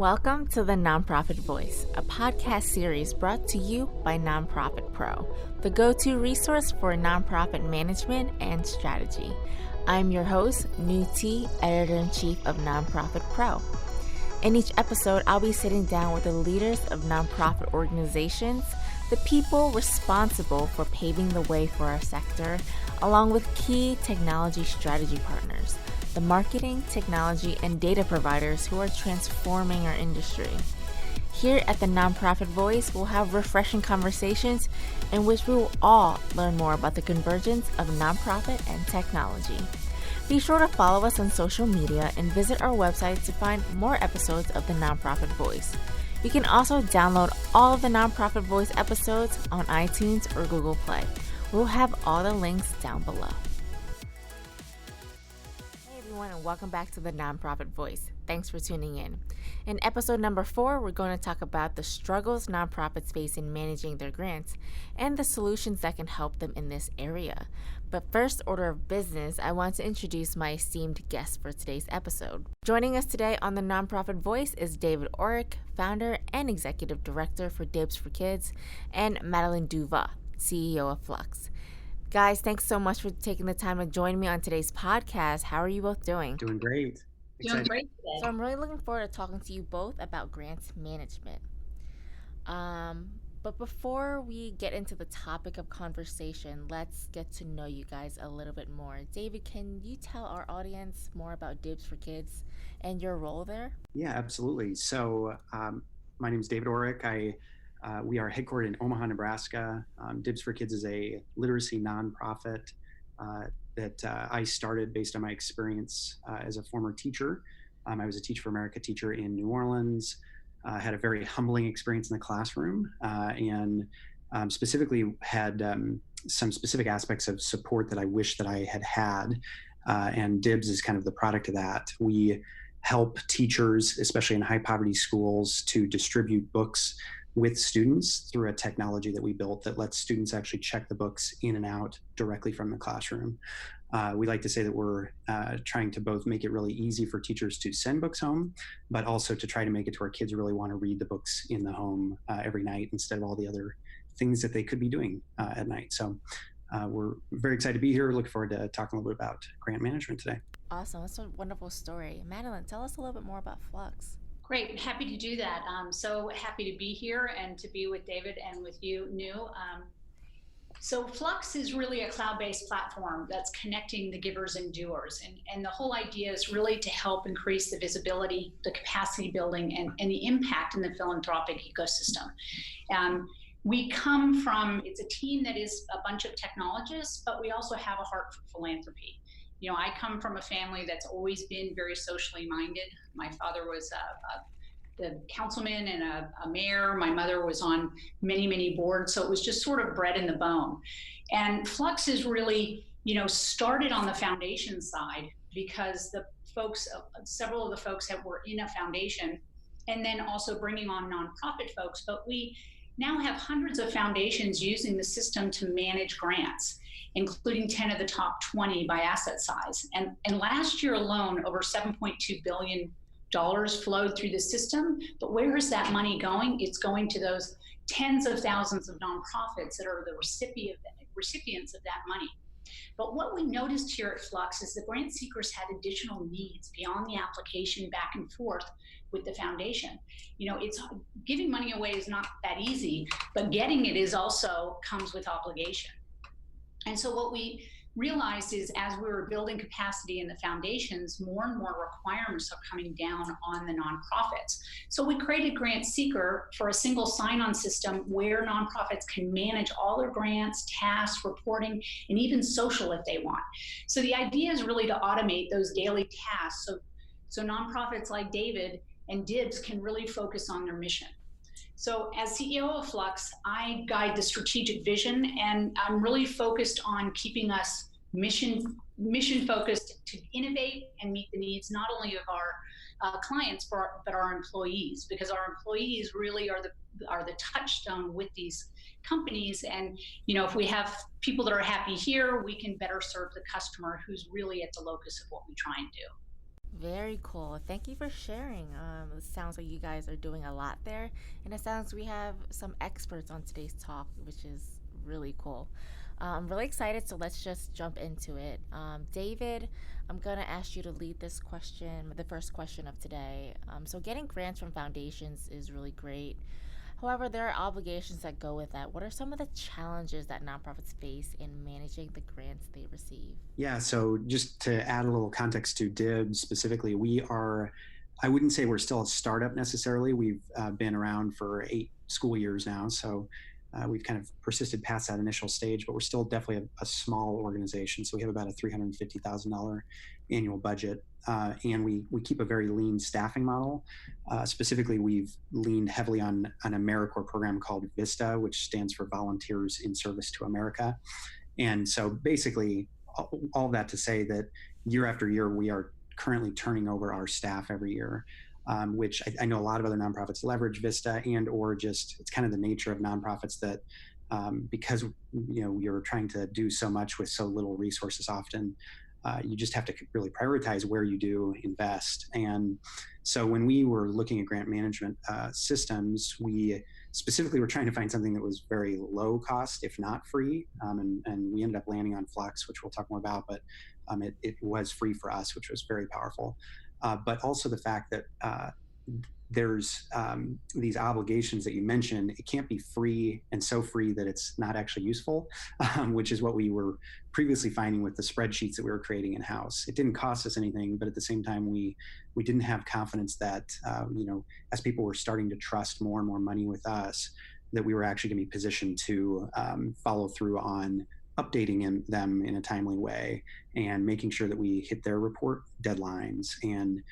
Welcome to the Nonprofit Voice, a podcast series brought to you by NonProfit Pro, the go-to resource for nonprofit management and strategy. I'm your host, Nhu Te, Editor-in-Chief of NonProfit Pro. In each episode, I'll be sitting down with the leaders of nonprofit organizations, the people responsible for paving the way for our sector, along with key technology strategy partners, the marketing, technology, and data providers who are transforming our industry. Here at the Nonprofit Voice, we'll have refreshing conversations in which we will all learn more about the convergence of nonprofit and technology. Be sure to follow us on social media and visit our website to find more episodes of the Nonprofit Voice. You can also download all of the Nonprofit Voice episodes on iTunes or Google Play. We'll have all the links down below. And welcome back to the Nonprofit Voice. Thanks for tuning in. In episode number 4, we're going to talk about the struggles nonprofits face in managing their grants and the solutions that can help them in this area. But first order of business, I want to introduce my esteemed guest for today's episode. Joining us today on the Nonprofit Voice is David Orrick, founder and executive director for DIBS for Kids, and Madeline Duva, CEO of Fluxx. Guys, thanks so much for taking the time to join me on today's podcast. How are you both doing? Doing great. Doing great today. So I'm really looking forward to talking to you both about grants management. But before we get into the topic of conversation, let's get to know you guys a little bit more. David, can you tell our audience more about DIBS for Kids and your role there? Yeah, absolutely. So my name is David Orrick. We are headquartered in Omaha, Nebraska. DIBS for Kids is a literacy nonprofit that I started based on my experience as a former teacher. I was a Teach for America teacher in New Orleans. Had a very humbling experience in the classroom and specifically had some specific aspects of support that I wish that I had had. And DIBS is kind of the product of that. We help teachers, especially in high poverty schools, to distribute books with students through a technology that we built that lets students actually check the books in and out directly from the classroom. We like to say that we're trying to both make it really easy for teachers to send books home, but also to try to make it to where kids really want to read the books in the home every night instead of all the other things that they could be doing at night. So we're very excited to be here. Looking forward to talking a little bit about grant management today. Awesome. That's a wonderful story. Madeline, tell us a little bit more about Fluxx. Great, happy to do that. So happy to be here and to be with David and with you, Nhu. So Fluxx is really a cloud-based platform that's connecting the givers and doers. And the whole idea is really to help increase the visibility, the capacity building, and the impact in the philanthropic ecosystem. We come from, it's a team that is a bunch of technologists, but we also have a heart for philanthropy. You know, I come from a family that's always been very socially minded. My father was the councilman and a mayor. My mother was on many, many boards. So it was just sort of bred in the bone. And Fluxx is really, started on the foundation side because the folks, several of the folks that were in a foundation, and then also bringing on nonprofit folks. But we now have hundreds of foundations using the system to manage grants, including 10 of the top 20 by asset size. And last year alone, over $7.2 billion flowed through the system. But where is that money going? It's going to those tens of thousands of nonprofits that are the recipients of that money. But what we noticed here at Fluxx is the grant seekers had additional needs beyond the application back and forth with the foundation. It's giving money away is not that easy, but getting it is also comes with obligation. And so what we realized is as we were building capacity in the foundations, more and more requirements are coming down on the nonprofits. So we created Grant Seeker for a single sign-on system where nonprofits can manage all their grants, tasks, reporting, and even social if they want. So the idea is really to automate those daily tasks so nonprofits like David and DIBS can really focus on their mission. So as CEO of Fluxx, I guide the strategic vision, and I'm really focused on keeping us mission focused to innovate and meet the needs not only of our clients but our employees, because our employees really are the touchstone with these companies. And if we have people that are happy here, we can better serve the customer who's really at the locus of what we try and do. Very cool. Thank you for sharing. It sounds like you guys are doing a lot there, and it sounds we have some experts on today's talk, which is really cool. I'm really excited, so let's just jump into it. David, I'm going to ask you to lead this question, the first question of today. So, getting grants from foundations is really great. However, there are obligations that go with that. What are some of the challenges that nonprofits face in managing the grants they receive? Yeah, so just to add a little context to DIBS specifically, I wouldn't say we're still a startup necessarily. We've been around for 8 school years now. So we've kind of persisted past that initial stage, but we're still definitely a small organization. So we have about a $350,000 annual budget. And we keep a very lean staffing model. Specifically, we've leaned heavily on an AmeriCorps program called VISTA, which stands for Volunteers in Service to America. And so basically, all that to say that year after year, we are currently turning over our staff every year, which I know a lot of other nonprofits leverage VISTA, and or just it's kind of the nature of nonprofits that because you're trying to do so much with so little resources often, you just have to really prioritize where you do invest. And so when we were looking at grant management systems, we specifically were trying to find something that was very low cost, if not free. And we ended up landing on Fluxx, which we'll talk more about, but it was free for us, which was very powerful. But also the fact that there's these obligations that you mentioned. It can't be free and so free that it's not actually useful, which is what we were previously finding with the spreadsheets that we were creating in-house. It didn't cost us anything, but at the same time, we didn't have confidence that, as people were starting to trust more and more money with us, that we were actually going to be positioned to follow through on updating them in a timely way and making sure that we hit their report deadlines and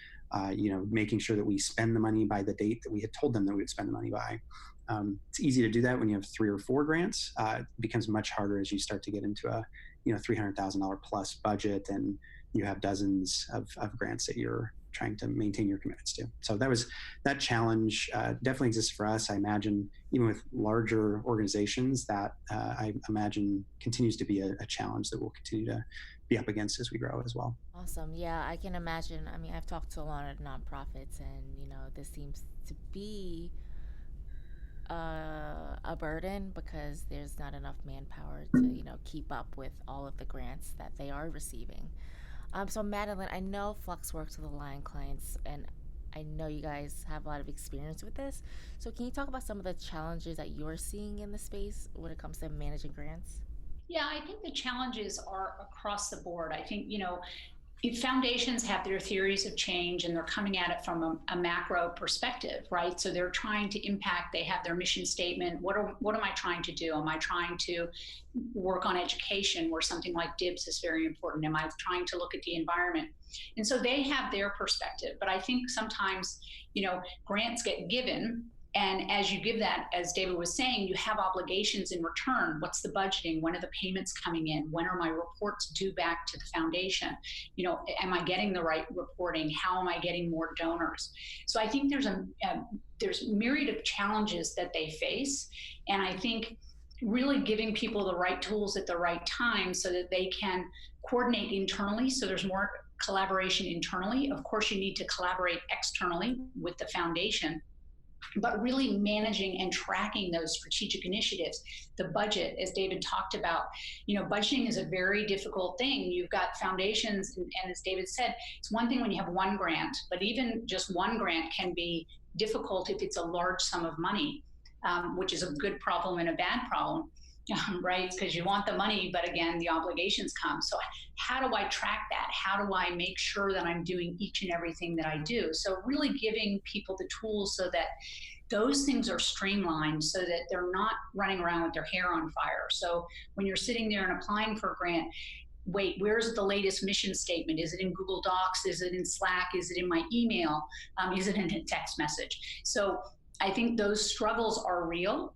making sure that we spend the money by the date that we had told them that we would spend the money by. It's easy to do that when you have 3 or 4 grants. It becomes much harder as you start to get into a $300,000 plus budget and you have dozens of grants that you're trying to maintain your commitments to. So that challenge definitely exists for us. I imagine even with larger organizations that I imagine continues to be a challenge that we'll continue to be up against as we grow as well. Awesome. Yeah, I can imagine. I mean, I've talked to a lot of nonprofits, and this seems to be a burden because there's not enough manpower to keep up with all of the grants that they are receiving. So Madeline, I know Fluxx works with aligned clients, and I know you guys have a lot of experience with this. So can you talk about some of the challenges that you're seeing in the space when it comes to managing grants? Yeah, I think the challenges are across the board. I think, if foundations have their theories of change and they're coming at it from a macro perspective, right? So they're trying to impact, they have their mission statement. What am I trying to do? Am I trying to work on education where something like DIBS is very important? Am I trying to look at the environment? And so they have their perspective, but I think sometimes, grants get given. And as you give that, as David was saying, you have obligations in return. What's the budgeting? When are the payments coming in? When are my reports due back to the foundation? Am I getting the right reporting? How am I getting more donors? So I think there's myriad of challenges that they face. And I think really giving people the right tools at the right time so that they can coordinate internally. So there's more collaboration internally. Of course, you need to collaborate externally with the foundation, but really managing and tracking those strategic initiatives. The budget, as David talked about, budgeting is a very difficult thing. You've got foundations, and as David said, it's one thing when you have one grant, but even just one grant can be difficult if it's a large sum of money, which is a good problem and a bad problem. Right? Because you want the money, but again, the obligations come. So how do I track that? How do I make sure that I'm doing each and everything that I do? So really giving people the tools so that those things are streamlined so that they're not running around with their hair on fire. So when you're sitting there and applying for a grant, wait, where's the latest mission statement? Is it in Google Docs? Is it in Slack? Is it in my email? Is it in a text message? So I think those struggles are real.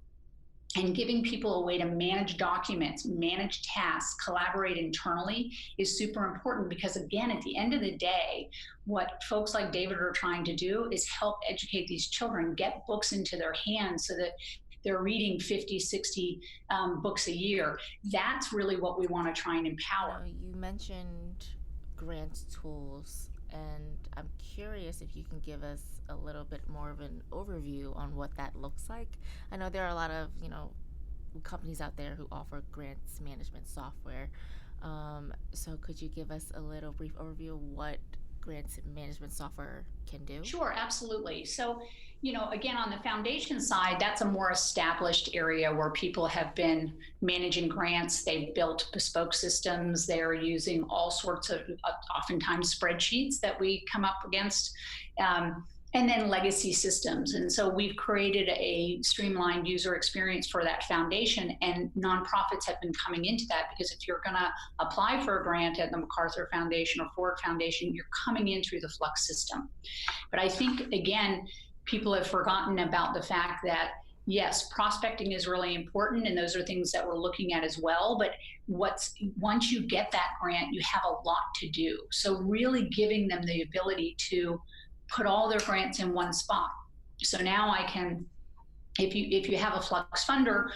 And giving people a way to manage documents, manage tasks, collaborate internally is super important because, again, at the end of the day, what folks like David are trying to do is help educate these children, get books into their hands so that they're reading 50, 60 books a year. That's really what we want to try and empower. You mentioned grant tools, and I'm curious if you can give us a little bit more of an overview on what that looks like. I know there are a lot of, companies out there who offer grants management software. So could you give us a little brief overview of what grants management software can do? Sure, absolutely. So, again, on the foundation side, that's a more established area where people have been managing grants. They've built bespoke systems. They're using all sorts of, oftentimes, spreadsheets that we come up against. And then legacy systems. And so we've created a streamlined user experience for that foundation, and nonprofits have been coming into that, because if you're going to apply for a grant at the MacArthur Foundation or Ford Foundation, you're coming in through the Fluxx system. But I think, again, people have forgotten about the fact that, yes, prospecting is really important, and those are things that we're looking at as well. But once you get that grant, you have a lot to do. So really giving them the ability to put all their grants in one spot. So now I can, if you have a Fluxx funder,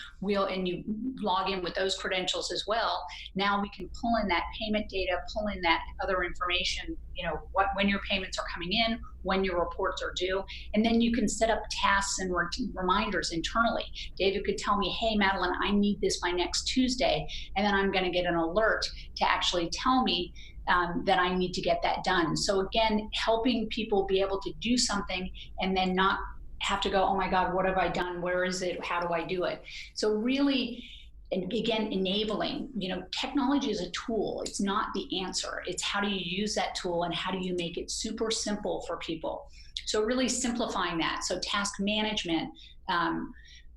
and you log in with those credentials as well, now we can pull in that payment data, pull in that other information, when your payments are coming in, when your reports are due, and then you can set up tasks and reminders internally. David could tell me, hey, Madeline, I need this by next Tuesday, and then I'm going to get an alert to actually tell me that I need to get that done. So again, helping people be able to do something and then not have to go, oh my God, what have I done? Where is it? How do I do it? So really, and again, enabling, technology is a tool. It's not the answer. It's how do you use that tool and how do you make it super simple for people? So really simplifying that. So task management,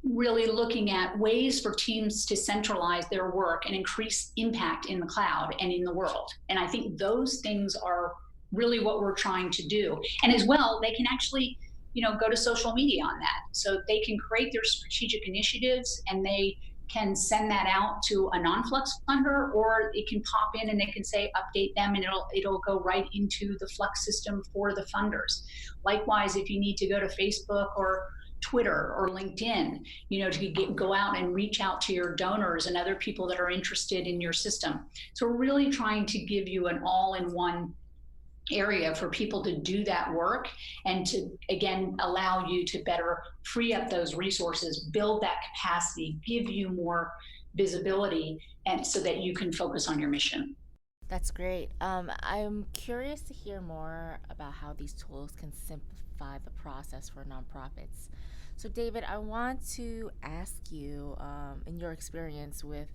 really looking at ways for teams to centralize their work and increase impact in the cloud and in the world. And I think those things are really what we're trying to do. And as well, they can actually, go to social media on that. So they can create their strategic initiatives, and they can send that out to a non-Fluxx funder, or it can pop in and they can say, update them, and it'll go right into the Fluxx system for the funders. Likewise, if you need to go to Facebook or Twitter or LinkedIn, to go out and reach out to your donors and other people that are interested in your system. So we're really trying to give you an all-in-one area for people to do that work, and to, again, allow you to better free up those resources, build that capacity, give you more visibility, and so that you can focus on your mission. That's great. I'm curious to hear more about how these tools can simplify the process for nonprofits. So David, I want to ask you, in your experience with,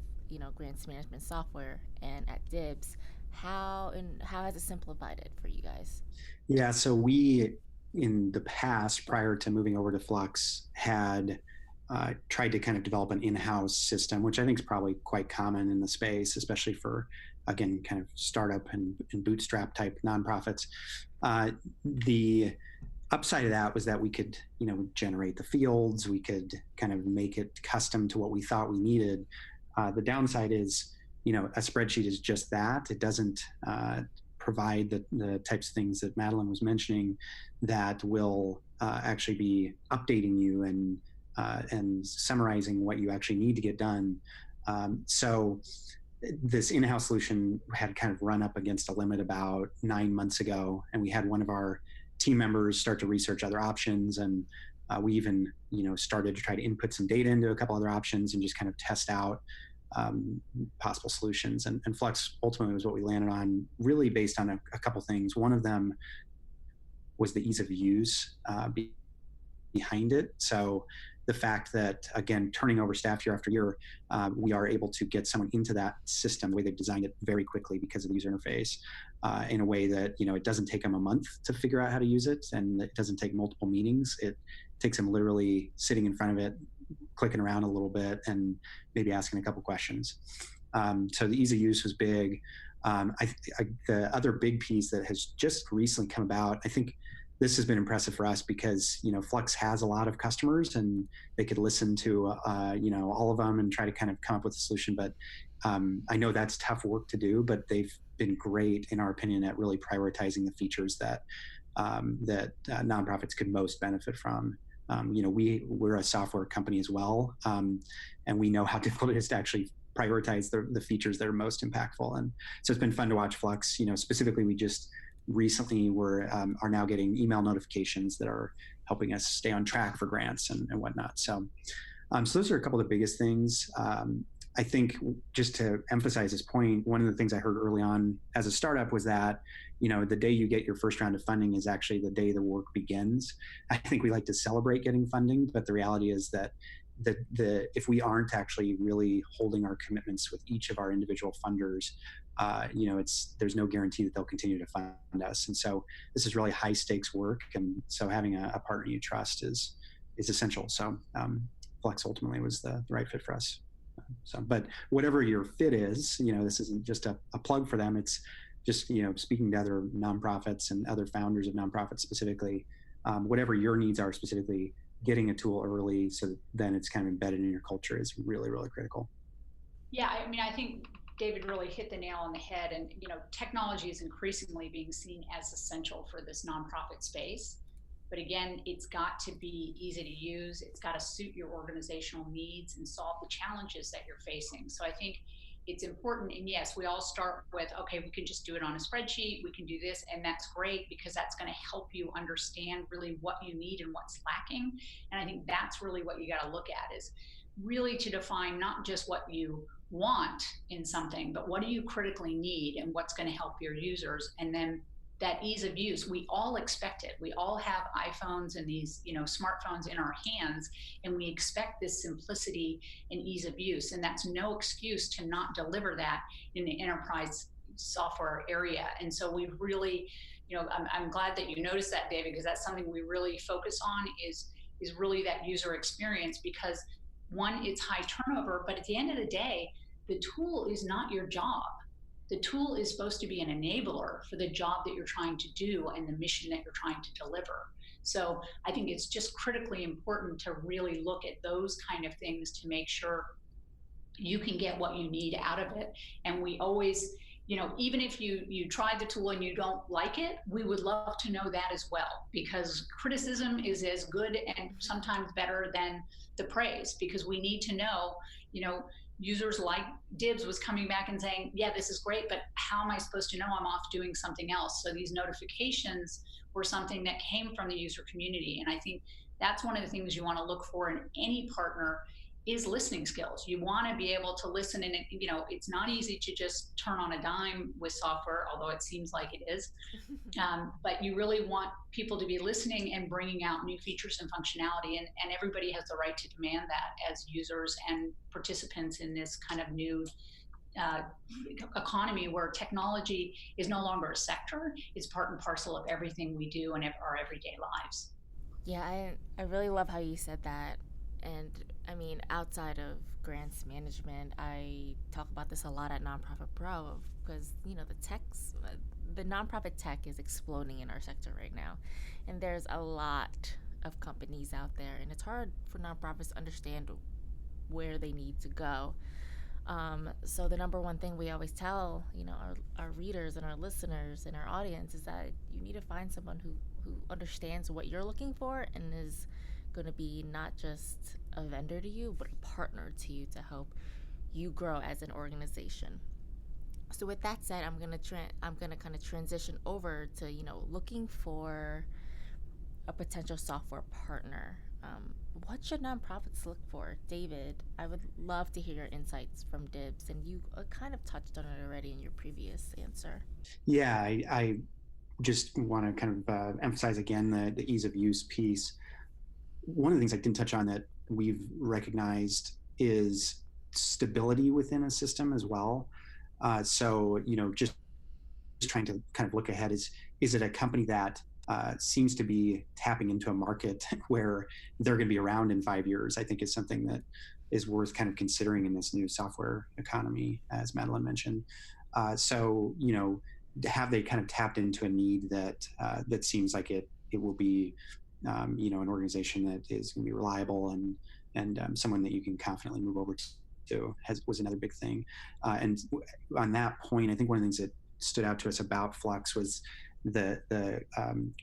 grants management software and at DIBS, how has it simplified it for you guys? Yeah, so we, in the past, prior to moving over to Fluxx, had tried to kind of develop an in-house system, which I think is probably quite common in the space, especially for, again, kind of startup and bootstrap type nonprofits. The upside of that was that we could, generate the fields, we could kind of make it custom to what we thought we needed. The downside is, a spreadsheet is just that. It doesn't provide the types of things that Madeline was mentioning that will actually be updating you and summarizing what you actually need to get done. So this in-house solution had kind of run up against a limit about 9 months ago, and we had one of our team members start to research other options, and we even started to try to input some data into a couple other options and just kind of test out possible solutions. And Fluxx ultimately was what we landed on, really based on a couple things. One of them was the ease of use behind it. So the fact that, again, turning over staff year after year, we are able to get someone into that system the way they've designed it very quickly because of the user interface, in a way that, it doesn't take them a month to figure out how to use it, and it doesn't take multiple meetings. It takes them literally sitting in front of it, clicking around a little bit, and maybe asking a couple questions. So the ease of use was big. The other big piece that has just recently come about, I think this has been impressive for us because, Fluxx has a lot of customers and they could listen to, all of them and try to kind of come up with a solution. But I know that's tough work to do, but they've been great, in our opinion, at really prioritizing the features that nonprofits could most benefit from. We're a software company as well, and we know how difficult it is to actually prioritize the features that are most impactful. And so it's been fun to watch Fluxx. Specifically, we just recently are now getting email notifications that are helping us stay on track for grants and whatnot. So those are a couple of the biggest things. I think just to emphasize this point, one of the things I heard early on as a startup was that, the day you get your first round of funding is actually the day the work begins. I think we like to celebrate getting funding, but the reality is that if we aren't actually really holding our commitments with each of our individual funders, there's no guarantee that they'll continue to fund us. And so this is really high stakes work. And so having a partner you trust is essential. So Fluxx ultimately was the right fit for us. But whatever your fit is, this isn't just a plug for them. It's just, speaking to other nonprofits and other founders of nonprofits specifically, whatever your needs are specifically, getting a tool early so then it's kind of embedded in your culture is really, really critical. Yeah, I think David really hit the nail on the head. And, technology is increasingly being seen as essential for this nonprofit space. But again, it's got to be easy to use. It's got to suit your organizational needs and solve the challenges that you're facing. So I think it's important. And yes, we all start with, okay, we can just do it on a spreadsheet. We can do this. And that's great because that's going to help you understand really what you need and what's lacking. And I think that's really what you got to look at, is really to define not just what you want in something, but what do you critically need and what's going to help your users. And then that ease of use, we all expect it. We all have iPhones and these, smartphones in our hands, and we expect this simplicity and ease of use. And that's no excuse to not deliver that in the enterprise software area. And so we've really, I'm glad that you noticed that, David, because that's something we really focus on is really that user experience, because one, it's high turnover, but at the end of the day, the tool is not your job. The tool is supposed to be an enabler for the job that you're trying to do and the mission that you're trying to deliver. So I think it's just critically important to really look at those kind of things to make sure you can get what you need out of it. And we always, even if you try the tool and you don't like it, we would love to know that as well, because criticism is as good and sometimes better than the praise, because we need to know, users like DIBS was coming back and saying, yeah, this is great, but how am I supposed to know I'm off doing something else? So these notifications were something that came from the user community. And I think that's one of the things you want to look for in any partner is listening skills. You want to be able to listen, and it's not easy to just turn on a dime with software, although it seems like it is. But you really want people to be listening and bringing out new features and functionality, and everybody has the right to demand that as users and participants in this kind of new economy where technology is no longer a sector, it's part and parcel of everything we do in our everyday lives. Yeah, I really love how you said that. And outside of grants management, I talk about this a lot at NonProfit Pro because, the nonprofit tech is exploding in our sector right now. And there's a lot of companies out there, and it's hard for nonprofits to understand where they need to go. So the number one thing we always tell, our readers and our listeners and our audience is that you need to find someone who understands what you're looking for and is going to be not just a vendor to you, but a partner to you to help you grow as an organization. So with that said, I'm gonna kind of transition over to looking for a potential software partner. What should nonprofits look for? David, I would love to hear your insights from DIBS, and you kind of touched on it already in your previous answer. Yeah, I just want to kind of emphasize again the ease of use piece. One of the things I didn't touch on that we've recognized is stability within a system as well. So, just trying to kind of look ahead, is it a company that seems to be tapping into a market where they're going to be around in 5 years? I think is something that is worth kind of considering in this new software economy, as Madeline mentioned. So, have they kind of tapped into a need that seems like it will be an organization that is going to be reliable and someone that you can confidently move over to was another big thing. And on that point, I think one of the things that stood out to us about Fluxx was the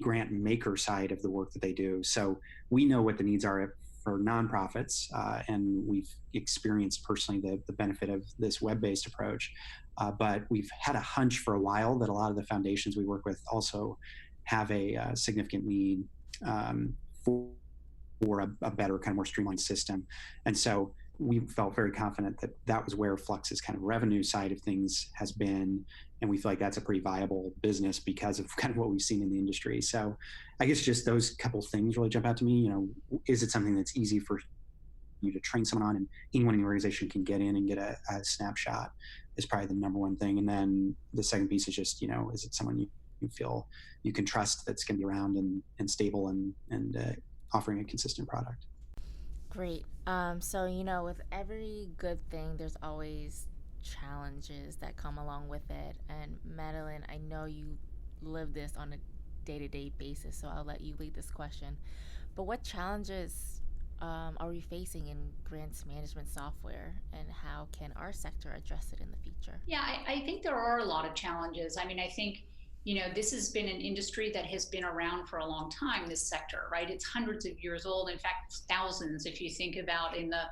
grant maker side of the work that they do. So we know what the needs are for nonprofits, and we've experienced personally the benefit of this web-based approach. But we've had a hunch for a while that a lot of the foundations we work with also have a significant need for a better, kind of more streamlined system. And so we felt very confident that that was where Fluxx's kind of revenue side of things has been. And we feel like that's a pretty viable business because of kind of what we've seen in the industry. So I guess just those couple things really jump out to me. You know, is it something that's easy for you to train someone on and anyone in the organization can get in and get a snapshot is probably the number one thing. And then the second piece is just, you know, is it someone you feel you can trust that's going to be around and stable and offering a consistent product. Great. So, you know, with every good thing, there's always challenges that come along with it. And Madeline, I know you live this on a day-to-day basis, so I'll let you lead this question. But what challenges are we facing in grants management software, and how can our sector address it in the future? Yeah, I think there are a lot of challenges. I mean, I think, you know, this has been an industry that has been around for a long time, this sector, right? It's hundreds of years old, in fact, thousands, if you think about in the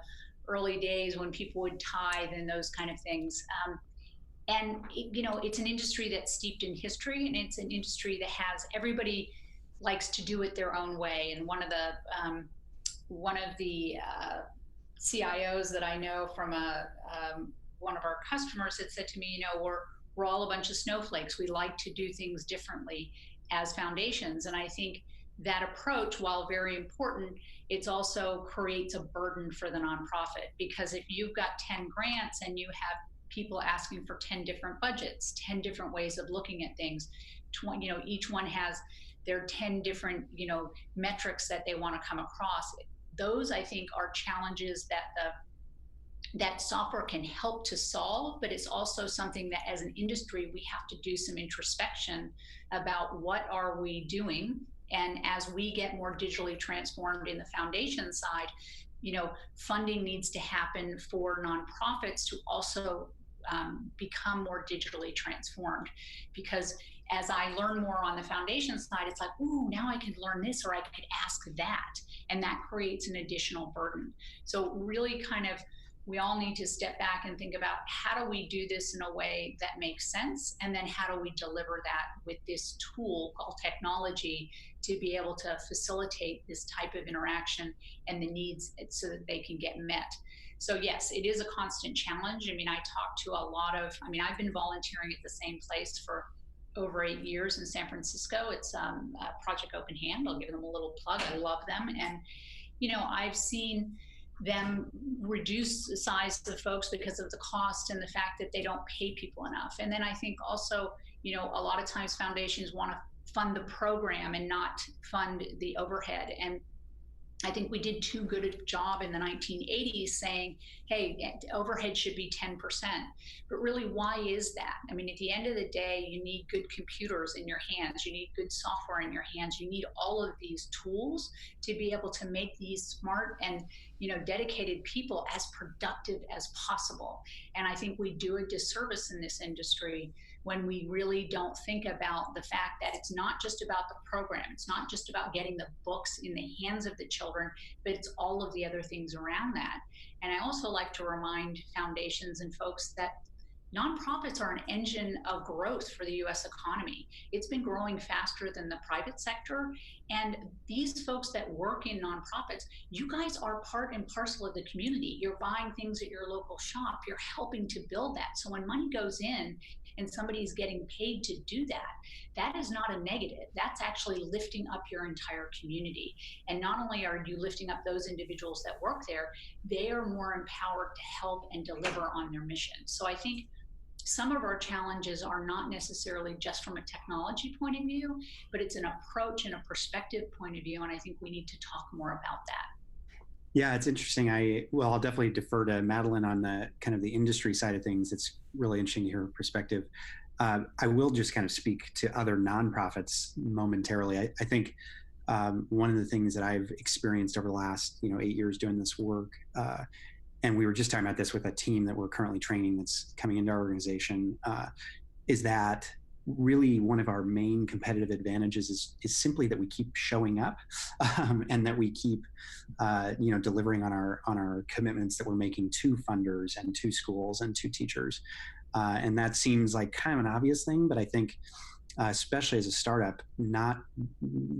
early days when people would tithe and those kind of things. You know, it's an industry that's steeped in history, and it's an industry that has, everybody likes to do it their own way. And one of the CIOs that I know from one of our customers had said to me, you know, we're all a bunch of snowflakes. We like to do things differently as foundations. And I think that approach, while very important, it also creates a burden for the nonprofit, because if you've got 10 grants and you have people asking for 10 different budgets, 10 different ways of looking at things, you know, each one has their 10 different, you know, metrics that they want to come across. Those, I think, are challenges that software can help to solve, but it's also something that as an industry, we have to do some introspection about what are we doing. And as we get more digitally transformed in the foundation side, you know, funding needs to happen for nonprofits to also become more digitally transformed. Because as I learn more on the foundation side, it's like, ooh, now I can learn this, or I could ask that. And that creates an additional burden. So really kind of, we all need to step back and think about how do we do this in a way that makes sense, and then how do we deliver that with this tool called technology to be able to facilitate this type of interaction and the needs so that they can get met. So yes, it is a constant challenge. I mean, I talk to a lot of, I mean, I've been volunteering at the same place for over 8 years in San Francisco. It's Project Open Hand. I'll give them a little plug. I love them. And, you know, I've seen them reduce the size of folks because of the cost and the fact that they don't pay people enough. And then I think also, you know, a lot of times foundations want to fund the program and not fund the overhead. And I think we did too good a job in the 1980s saying, hey, overhead should be 10%. But really, why is that? I mean, at the end of the day, you need good computers in your hands. You need good software in your hands. You need all of these tools to be able to make these smart and, you know, dedicated people as productive as possible. And I think we do a disservice in this industry when we really don't think about the fact that it's not just about the program. It's not just about getting the books in the hands of the children, but it's all of the other things around that. And I also like to remind foundations and folks that nonprofits are an engine of growth for the US economy. It's been growing faster than the private sector. And these folks that work in nonprofits, you guys are part and parcel of the community. You're buying things at your local shop. You're helping to build that. So when money goes in and somebody's getting paid to do that, that is not a negative. That's actually lifting up your entire community. And not only are you lifting up those individuals that work there, they are more empowered to help and deliver on their mission. So I think some of our challenges are not necessarily just from a technology point of view, but it's an approach and a perspective point of view. And I think we need to talk more about that. Yeah, it's interesting. I'll definitely defer to Madeline on the kind of the industry side of things. It's really interesting to hear her perspective. I will just kind of speak to other nonprofits momentarily. I think one of the things that I've experienced over the last 8 years doing this work, and we were just talking about this with a team that we're currently training that's coming into our organization, is that really one of our main competitive advantages is simply that we keep showing up and that we keep delivering on our commitments that we're making to funders and to schools and to teachers. And that seems like kind of an obvious thing, but I think especially as a startup, not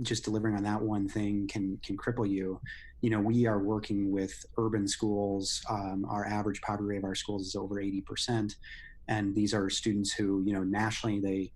just delivering on that one thing can cripple you. We are working with urban schools. Our average poverty rate of our schools is over 80%. And these are students who, nationally, they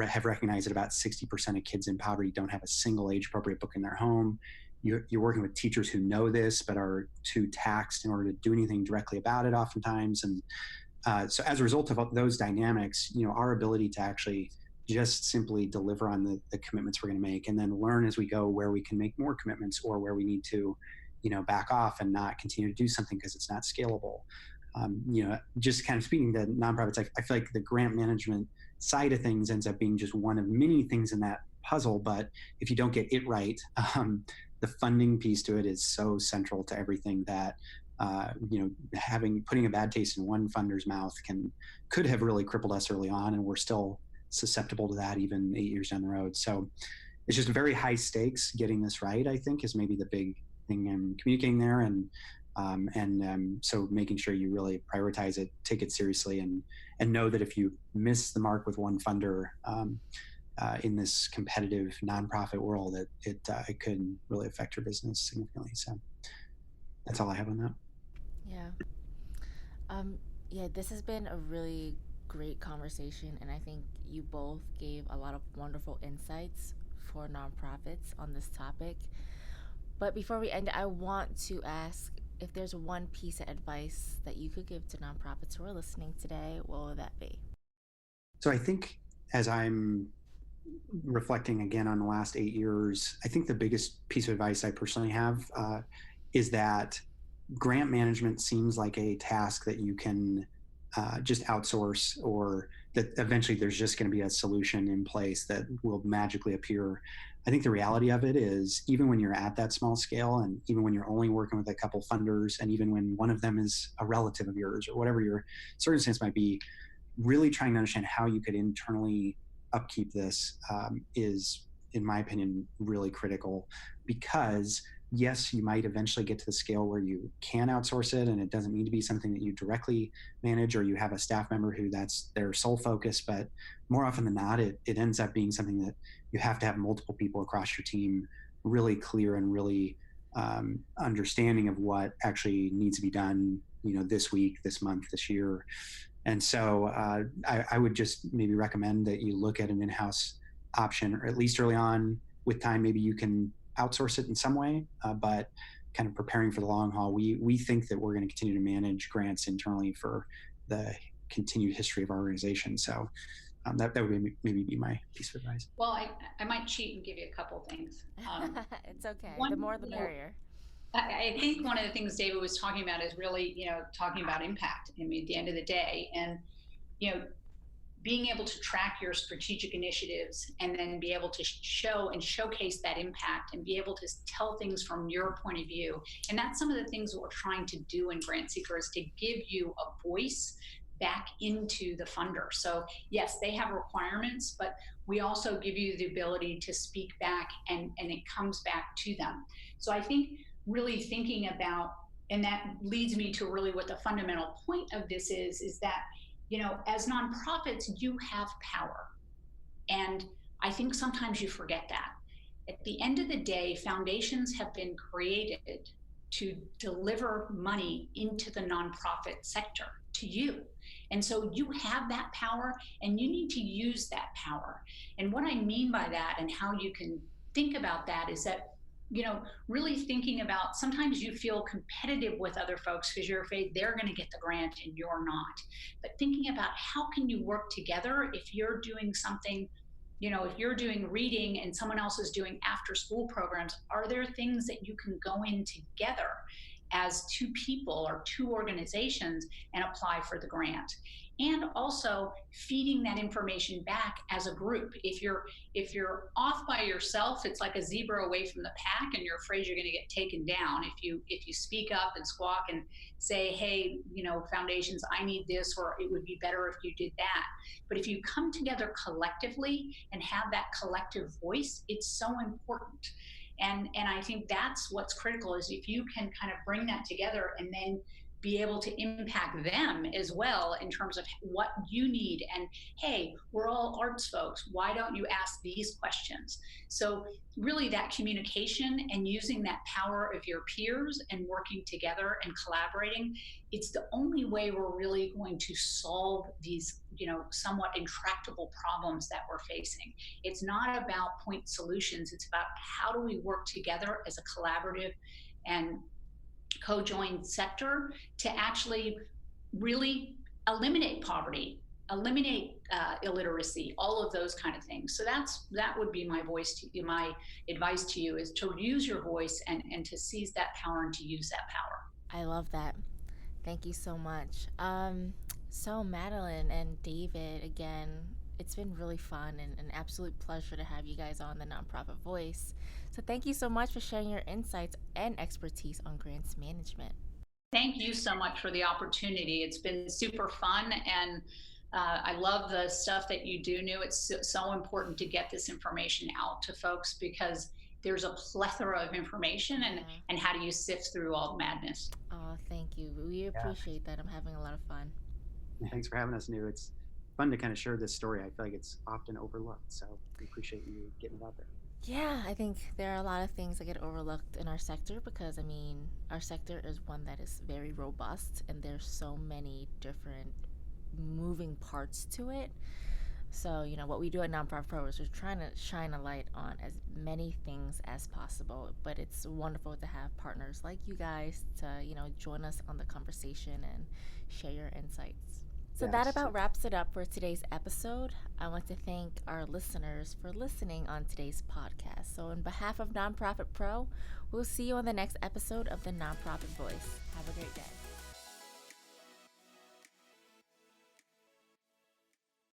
have recognized that about 60% of kids in poverty don't have a single age-appropriate book in their home. You're working with teachers who know this, but are too taxed in order to do anything directly about it oftentimes. And so as a result of those dynamics, our ability to actually just simply deliver on the commitments we're going to make, and then learn as we go where we can make more commitments or where we need to, back off and not continue to do something because it's not scalable. Just kind of speaking to nonprofits, I feel like the grant management side of things ends up being just one of many things in that puzzle. But if you don't get it right, the funding piece to it is so central to everything that putting a bad taste in one funder's mouth could have really crippled us early on, and we're still susceptible to that even 8 years down the road. So it's just very high stakes. Getting this right, I think, is maybe the big thing I'm communicating there, and so making sure you really prioritize it, take it seriously, and know that if you miss the mark with one funder in this competitive nonprofit world, it could really affect your business significantly. So that's all I have on that. Yeah, this has been a really great conversation, and I think you both gave a lot of wonderful insights for nonprofits on this topic. But before we end, I want to ask if there's one piece of advice that you could give to nonprofits who are listening today, what would that be? So I think as I'm reflecting again on the last 8 years, I think the biggest piece of advice I personally have is that grant management seems like a task that you can just outsource, or that eventually there's just going to be a solution in place that will magically appear. I think the reality of it is, even when you're at that small scale, and even when you're only working with a couple funders, and even when one of them is a relative of yours or whatever your circumstance might be, really trying to understand how you could internally upkeep this is, in my opinion, really critical. Because yes, you might eventually get to the scale where you can outsource it, and it doesn't need to be something that you directly manage, or you have a staff member who that's their sole focus. But more often than not, it ends up being something that you have to have multiple people across your team really clear and really understanding of what actually needs to be done, this week, this month, this year. And so I would just maybe recommend that you look at an in-house option, or at least early on. With time, maybe you can outsource it in some way, but kind of preparing for the long haul. We think that we're going to continue to manage grants internally for the continued history of our organization. So that would maybe be my piece of advice. Well, I might cheat and give you a couple things. It's okay. The more the merrier. I think one of the things David was talking about is really, talking about impact. I mean, at the end of the day, and, being able to track your strategic initiatives and then be able to show and showcase that impact and be able to tell things from your point of view. And that's some of the things that we're trying to do in Grant Seeker, is to give you a voice back into the funder. So yes, they have requirements, but we also give you the ability to speak back, and it comes back to them. So I think really thinking about, and that leads me to really what the fundamental point of this is that, as nonprofits, you have power. And I think sometimes you forget that. At the end of the day, foundations have been created to deliver money into the nonprofit sector to you. And so you have that power, and you need to use that power. And what I mean by that, and how you can think about that, is that really thinking about, sometimes you feel competitive with other folks because you're afraid they're going to get the grant and you're not. But thinking about how can you work together if you're doing something, if you're doing reading and someone else is doing after school programs, are there things that you can go in together as two people or two organizations and apply for the grant? And also feeding that information back as a group. If you're off by yourself, it's like a zebra away from the pack, and you're afraid you're going to get taken down. If you speak up and squawk and say, hey, foundations, I need this, or it would be better if you did that. But if you come together collectively and have that collective voice, it's so important. And I think that's what's critical, is if you can kind of bring that together and then be able to impact them as well in terms of what you need. And hey, we're all arts folks. Why don't you ask these questions? So really that communication and using that power of your peers and working together and collaborating, it's the only way we're really going to solve these, somewhat intractable problems that we're facing. It's not about point solutions. It's about how do we work together as a collaborative and co-joined sector to actually really eliminate poverty, eliminate illiteracy, all of those kind of things. So that would be my my advice to you, is to use your voice and to seize that power and to use that power. I love that. Thank you so much. So Madeline and David, again, it's been really fun and an absolute pleasure to have you guys on the Nonprofit Voice. So thank you so much for sharing your insights and expertise on grants management. Thank you so much for the opportunity. It's been super fun, and I love the stuff that you do, Nhu. It's so important to get this information out to folks because there's a plethora of information, and how do you sift through all the madness? Oh, thank you. We appreciate that. I'm having a lot of fun. Thanks for having us, Nhu. It's fun to kind of share this story. I feel like it's often overlooked, so we appreciate you getting it out there. Yeah, I think there are a lot of things that get overlooked in our sector because, our sector is one that is very robust and there's so many different moving parts to it. So, what we do at Nonprofit Pro is we're trying to shine a light on as many things as possible, but it's wonderful to have partners like you guys to, join us on the conversation and share your insights. So that about wraps it up for today's episode. I want to thank our listeners for listening on today's podcast. So on behalf of Nonprofit Pro, we'll see you on the next episode of the Nonprofit Voice. Have a great day.